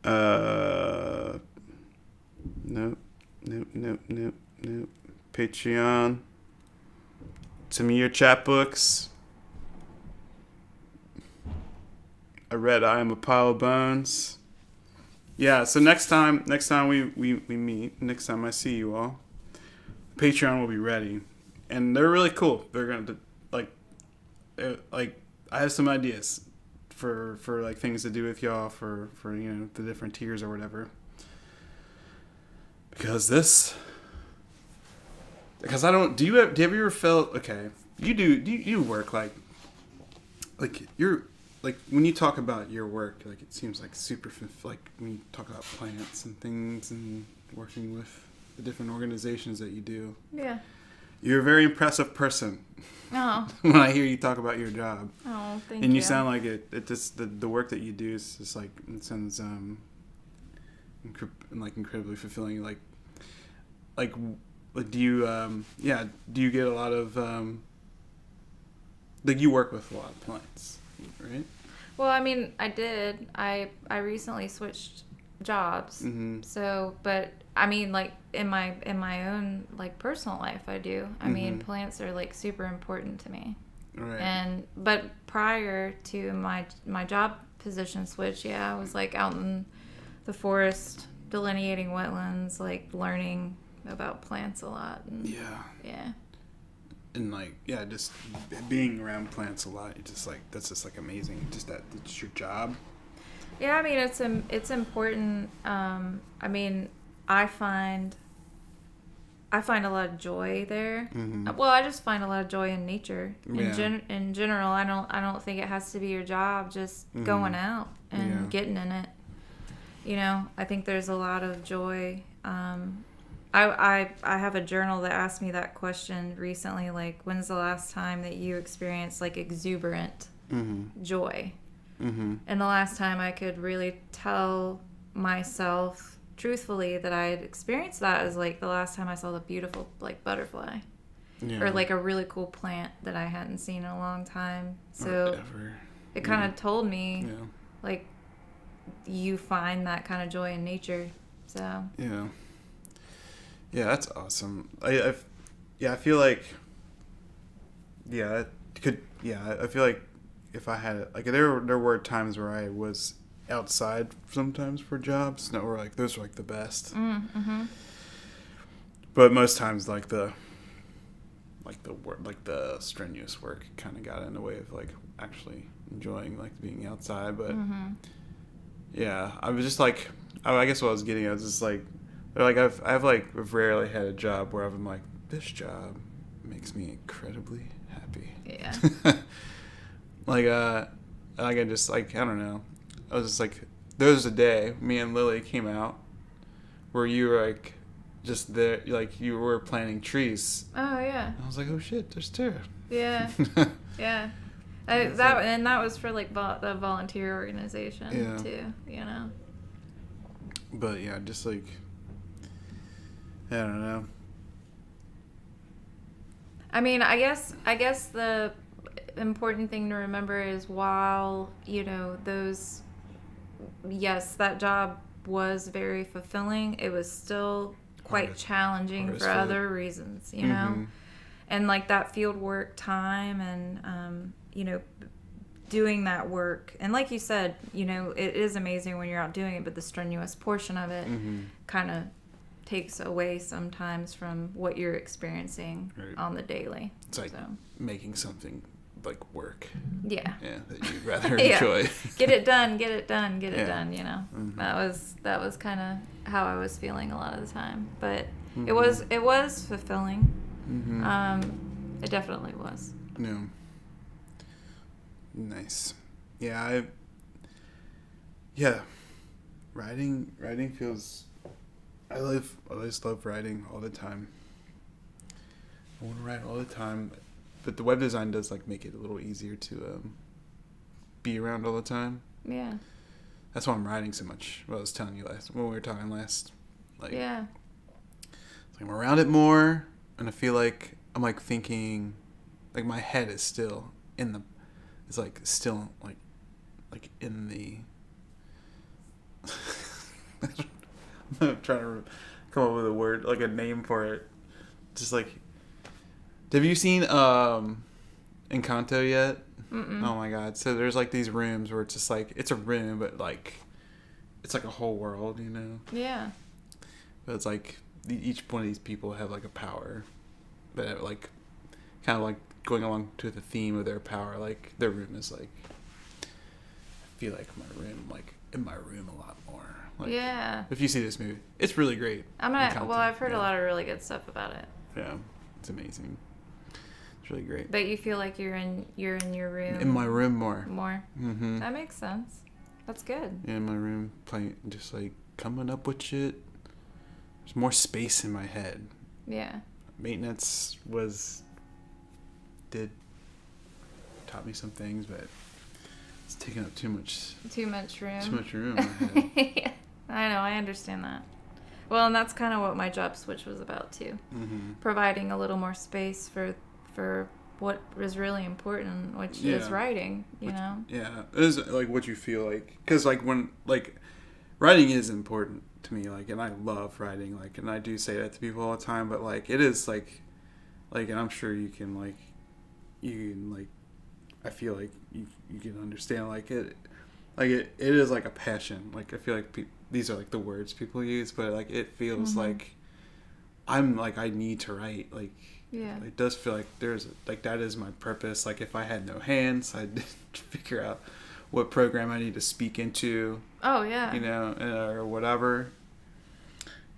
Nope. Patreon. Some of your chapbooks. I read I Am a Pile of Bones. Yeah, so next time we meet, next time I see you all, Patreon will be ready. And they're really cool. They're gonna I have some ideas for like things to do with y'all for the different tiers or whatever. Because I don't. Do you ever felt okay? You work like you're like when you talk about your work, like it seems like super like when you talk about plants and things and working with the different organizations that you do. Yeah. You're a very impressive person. Oh. When I hear you talk about your job. Oh, thank you. And you sound like it just the work that you do is just like it sounds incredibly fulfilling. Like do you get a lot of like you work with a lot of plants, right? Well, I mean, I did. I recently switched jobs. Mm-hmm. So, but I mean, like in my own like personal life, I do. I mean, plants are like super important to me. Right. But prior to my job position switch, I was like out in the forest delineating wetlands, like learning about plants a lot. And, yeah. And just being around plants a lot, it's just like that's just like amazing. Just that it's your job. Yeah, I mean it's important. I mean, I find a lot of joy there. Mm-hmm. Well, I just find a lot of joy in nature. In general, I don't think it has to be your job. Just going out and getting in it. I think there's a lot of joy. I have a journal that asked me that question recently. Like, when's the last time that you experienced like exuberant joy? Mm-hmm. And the last time I could really tell myself truthfully that I had experienced that is like the last time I saw the beautiful like butterfly, or like a really cool plant that I hadn't seen in a long time. So it kind of told me like you find that kind of joy in nature. So that's awesome. I feel like I feel like if I had it, like there were times where I was outside sometimes for jobs that were like those were like the best. Mm-hmm. But most times like the work, like the strenuous work kind of got in the way of like actually enjoying like being outside. But I was just like I guess what I was getting at was just like I've rarely had a job where I'm like, this job makes me incredibly happy. Yeah. I just like I don't know. I was just like there was a day me and Lily came out where you were like just there, like you were planting trees. Oh yeah. I was like, oh shit, there's Tara. Yeah. Yeah. That was for like the volunteer organization too. But just like I don't know. I mean, I guess the important thing to remember is while, that job was very fulfilling, it was still quite challenging for other reasons, you know? And like that field work time and, doing that work. And like you said, you know, it is amazing when you're out doing it, but the strenuous portion of it kind of takes away sometimes from what you're experiencing on the daily. It's like making something like work. Yeah. Yeah, that you'd rather enjoy. Get it done, you know. That was kind of how I was feeling a lot of the time. But it was fulfilling. It definitely was. No. Nice. Yeah, writing feels, I just love writing all the time. I want to write all the time, but the web design does like make it a little easier to be around all the time. Yeah. That's why I'm writing so much. What I was telling you when we were talking last. Like, yeah. It's like I'm around it more, and I feel like I'm like thinking, like my head is still in the, it's like still like in the. I'm trying to come up with a word, like a name for it. Just like, have you seen Encanto yet? Mm-mm. Oh my god! So there's like these rooms where it's just like it's a room, but like it's like a whole world, you know? Yeah. But it's like each one of these people have like a power, but like kind of like going along to the theme of their power. Like their room is like, I feel like my room, like in my room a lot more. Like, yeah. If you see this movie, it's really great. I've heard a lot of really good stuff about it. Yeah, it's amazing. It's really great. But you feel like you're in your room. In my room more. More. Mm-hmm. That makes sense. That's good. Yeah, in my room, playing, just like coming up with shit. There's more space in my head. Yeah. Maintenance taught me some things, but it's taking up too much room. Too much room in my head. Yeah. I know, I understand that. Well, and that's kind of what my job switch was about too. Mm-hmm. Providing a little more space for what is really important, which is writing, you know? Yeah. It is like what you feel like. Because like when, like, writing is important to me, like, and I love writing, like, and I do say that to people all the time, but like, it is like, and I'm sure you can I feel like you can understand, like it is like a passion. Like, I feel like these are like the words people use, but like it feels like I'm like, I need to write. Like, yeah, it does feel like there's like that is my purpose. Like, if I had no hands, I'd figure out what program I need to speak into. Oh yeah, you know, or whatever.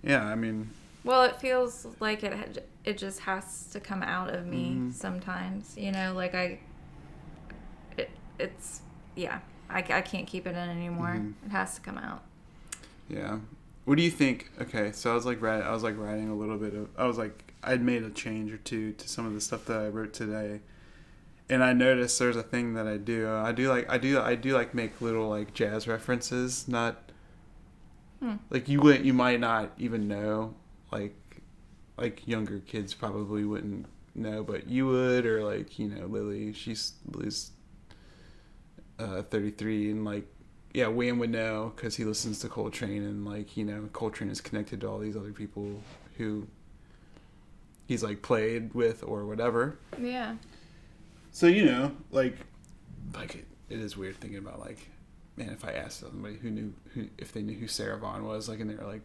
Yeah, I mean. Well, it feels like it just has to come out of me sometimes. You know, like it's I can't keep it in anymore. It has to come out. Yeah. What do you think? Okay, so I was writing a little bit of, I'd made a change or two to some of the stuff that I wrote today, and I noticed there's a thing that I do. I do like make little like jazz references, not like you might not even know, like younger kids probably wouldn't know, but you would, or like, you know, Lily's 33, and like, yeah, Wham would know because he listens to Coltrane, and like, you know, Coltrane is connected to all these other people who he's like played with or whatever. Yeah. So, you know, like it is weird thinking about, like, man, if I asked somebody if they knew who Sarah Vaughan was, like, and they were like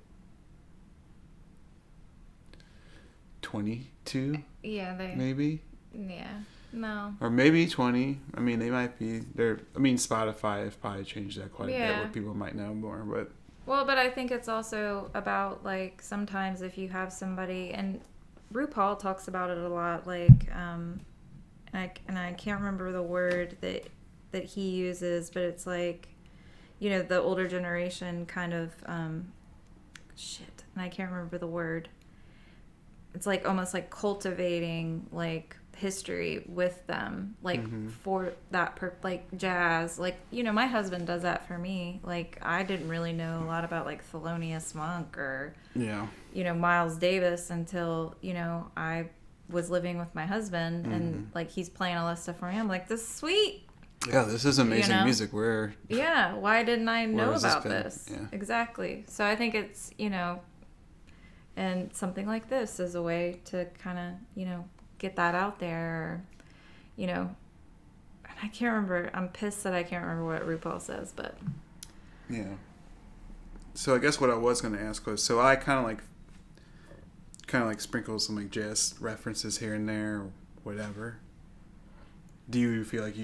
22. Yeah, maybe. Yeah. No. Or maybe 20. I mean, they might be. Spotify has probably changed that quite a bit, where people might know more. But well, I think it's also about, like, sometimes if you have somebody, and RuPaul talks about it a lot, like, and I can't remember the word that he uses, but it's like, you know, the older generation kind of, and I can't remember the word. It's like almost like cultivating, like, history with them, like, for that like jazz, like, you know, my husband does that for me. Like, I didn't really know a lot about, like, Thelonious Monk or you know, Miles Davis until, you know, I was living with my husband, and like, he's playing all this stuff for me. I'm like, this is sweet. Yeah, this is amazing, you know? Music. Why didn't I know about this? Yeah. Exactly. So I think it's, you know, and something like this is a way to kind of, you know, get that out there, or, you know, and I can't remember. I'm pissed that I can't remember what RuPaul says, but Yeah. So I guess what I was going to ask was, so I kind of like sprinkle some like jazz references here and there, or whatever. Do you feel like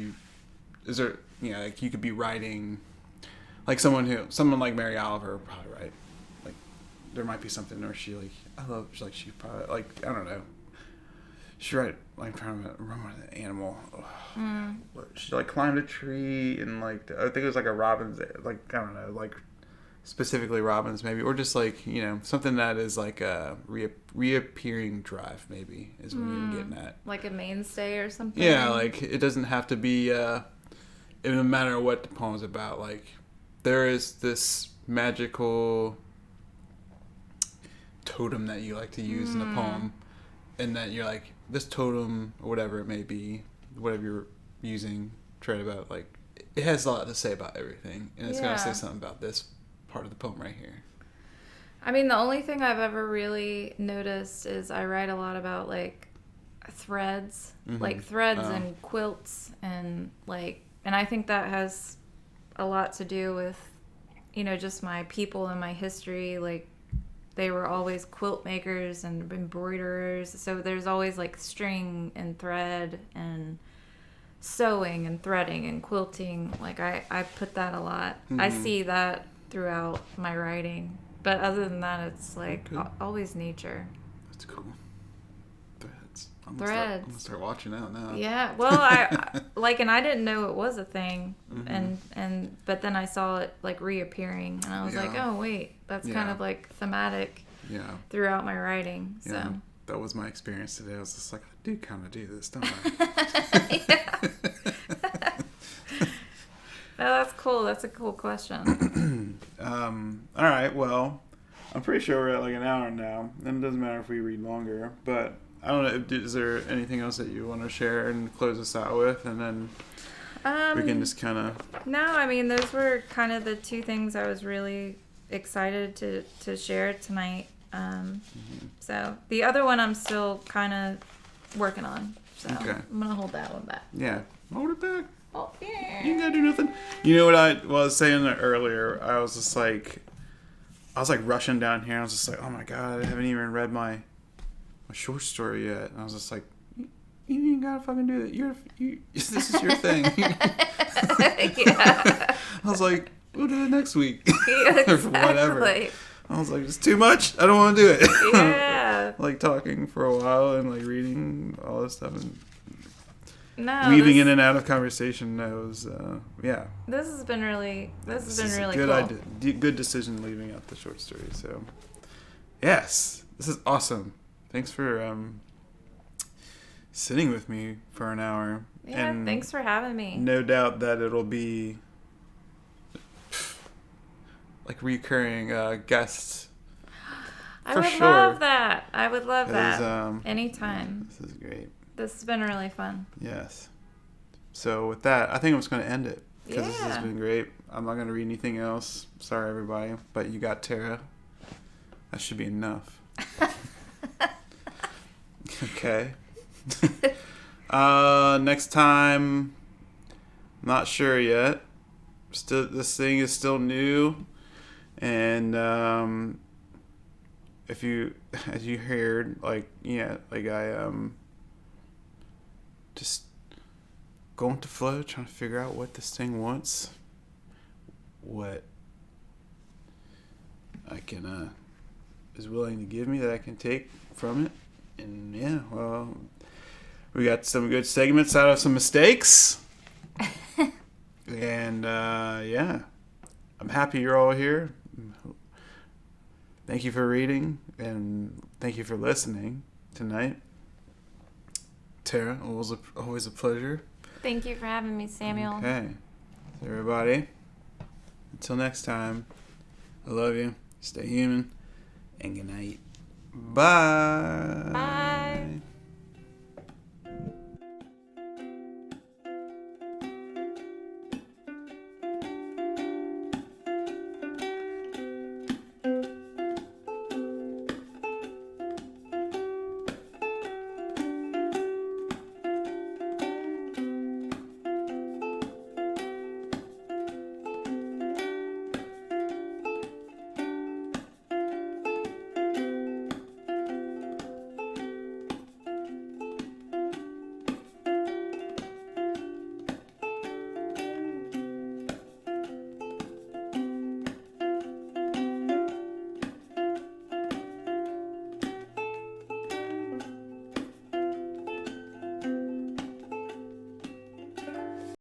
is there, like you could be writing, like someone like Mary Oliver would probably write, like there might be something where she probably, like, I don't know. She write, like, I'm trying to remember the animal. She like climbed a tree and like, I think it was like a robin's, like, I don't know, like specifically robins maybe, or just like, something that is like a reappearing drive maybe is what you're getting at. Like a mainstay or something? Yeah, like it doesn't have to be, it doesn't matter what the poem's about. Like there is this magical totem that you like to use in a poem, and that you're like, this totem or whatever it may be, whatever you're using, try about, like, it has a lot to say about everything, and it's going to say something about this part of the poem right here. I mean, the only thing I've ever really noticed is I write a lot about, like, threads, like threads and quilts, and like, and I think that has a lot to do with, just my people and my history. Like, they were always quilt makers and embroiderers, so there's always like string and thread and sewing and threading and quilting. Like I put that a lot. I see that throughout my writing, but other than that, it's like always nature. That's cool. Threads. I'm gonna start watching out now. Yeah, well, I like, and I didn't know it was a thing, but then I saw it like reappearing, and I was like, oh wait, that's kind of like thematic throughout my writing. So yeah, that was my experience today. I was just like, I do kind of do this, don't I? Oh, that's cool. That's a cool question. All right, well, I'm pretty sure we're at like an hour now, and it doesn't matter if we read longer, but I don't know, is there anything else that you want to share and close us out with, and then we can just kind of... No, I mean, those were kind of the two things I was really excited to share tonight. So the other one I'm still kind of working on, so okay. I'm going to hold that one back. Yeah, hold it back. Oh, yeah. You ain't gotta do nothing. You know what I was saying earlier? I was just like, rushing down here. I was just like, oh my god, I haven't even read my short story yet. And I was just like, you ain't gotta fucking do it. This is your thing. Yeah. I was like, we'll do it next week. Yeah, exactly. Or whatever. I was like, it's too much. I don't want to do it. Yeah. Like talking for a while and like reading all this stuff and weaving in and out of conversation. This has been really good cool. Good decision leaving out the short story. So yes, this is awesome. Thanks for sitting with me for an hour. Yeah, and thanks for having me. No doubt that it'll be like recurring guests. I would love that. I would love that. Anytime. This is great. This has been really fun. Yes. So with that, I think I'm just going to end it. Because this has Yeah. been great. I'm not going to read anything else. Sorry, everybody. But you got Tara. That should be enough. Okay. Next time, not sure yet. Still, this thing is still new. And as you heard, I just going with the flow, trying to figure out what this thing wants, what I can is willing to give me that I can take from it, and we got some good segments out of some mistakes, and I'm happy you're all here. Thank you for reading, and thank you for listening tonight. Tara, always a pleasure. Thank you for having me, Samuel. Okay. So everybody, until next time, I love you. Stay human. And good night. Bye. Bye.